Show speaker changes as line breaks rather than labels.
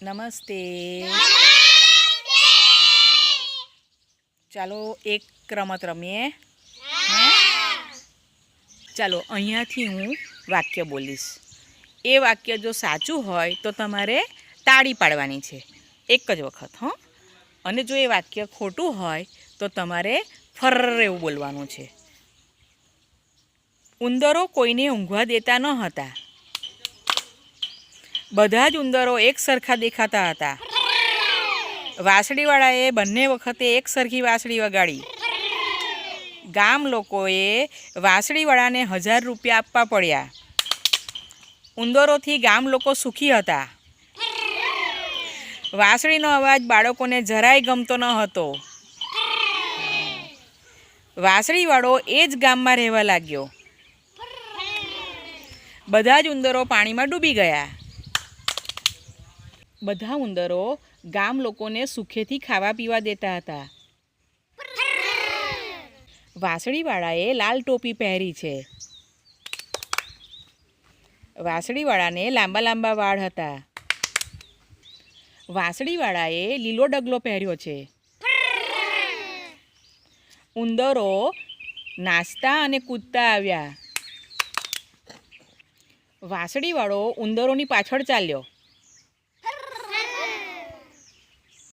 નમસ્તે. ચાલો એક રમત રમીએ. ચાલો અહીંયાથી હું વાક્ય બોલીશ. એ વાક્ય જો સાચું હોય તો તમારે તાળી પાડવાની છે એક જ વખત. અને જો એ વાક્ય ખોટું હોય તો તમારે ફર્ર એવું બોલવાનું છે. ઉંદરો કોઈને ઊંઘવા દેતા ન હતા. બધા જ ઉંદરો એક સરખા દેખાતા હતા. વાંસળીવાળાએ બંને વખતે એક સરખી વાંસળી વગાડી. ગામ લોકોએ વાંસળીવાળાને 1000 રૂપિયા આપવા પડ્યા. ઉંદરોથી ગામ લોકો સુખી હતા. વાંસળીનો અવાજ બાળકોને જરાય ગમતો ન હતો. વાંસળીવાળો એ જ ગામમાં રહેવા લાગ્યો. બધા જ ઉંદરો પાણીમાં ડૂબી ગયા. બધા ઉંદરો ગામ લોકોને સુખેથી ખાવા પીવા દેતા હતા. વાંસળીવાળાએ લાલ ટોપી પહેરી છે. વાંસળીવાળાને લાંબા લાંબા વાળ હતા. વાંસળીવાળાએ લીલો ડગલો પહેર્યો છે. ઉંદરો નાચતા અને કૂદતા આવ્યા. વાંસળીવાળો ઉંદરોની પાછળ ચાલ્યો.